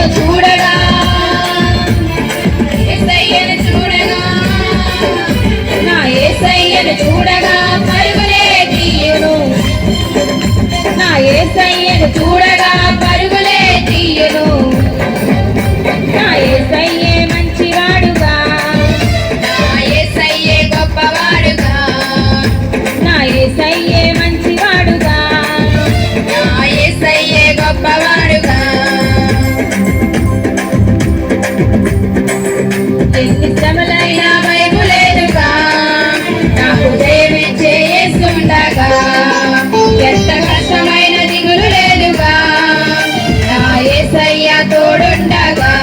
చూడగా యేసయ్యను చూడగా నా యేసయ్యను చూడగా పరుగులే తీయును నా యేసయ్యను చూడగా పరుగులే తీయును నా యేసయ్యే మంచివాడుగా నా యేసయ్యే గొప్పవాడుగా నా యేసయ్యే మంచివాడుగా నా యేసయ్యే గొప్పవాడుగా ఎన్ని శ్రమలైనా భయము లేదుగా నాకు జయమిచ్చే యేసుండగా ఎంత కష్టమైన దిగులు లేదుగా నా యేసయ్య తోడుండగా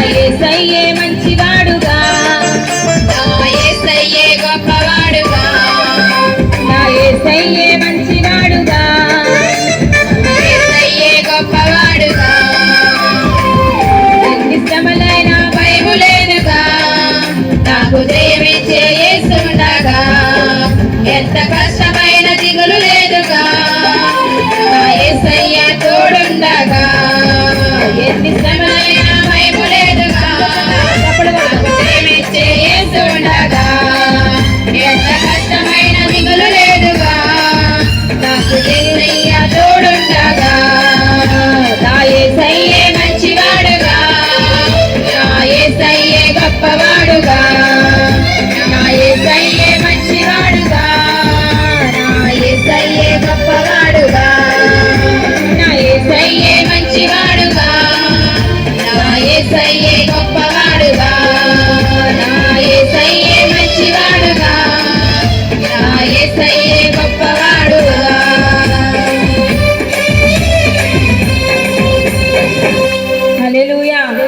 యేసయ్యే మంచివాడుగా నా యేసయ్యే గొప్పవాడుగా నా యేసయ్యే మంచివాడుగా నా యేసయ్యే గొప్పవాడుగా ఎన్ని శ్రమలైనా భయము లేదుగా నాకు జయమిచ్చే యేసుండగా ఎంత కష్టమైన దిగులు లేదుగా నా యేసయ్య తోడుండగా ఎన్ని శ్రమలైనా భయము లేదుగా నాకు జయమిచ్చే యేసుండగా ఎంత కష్టమైన దిగులు లేదుగా నాకు యేసయ్య తోడుండగా నా యేసయ్యే మంచివాడుగా నా యేసయ్యే గొప్పవాడుగా నా యేసయ్యే మంచివాడుగా నా యేసయ్యే గొప్పవాడుగా నా యేసయ్యే మంచివాడుగా నా యేసయ్యే గొప్పవాడుగా నా యేసయ్యే మంచివాడుగా నా యేసయ్యే గొప్పవాడుగా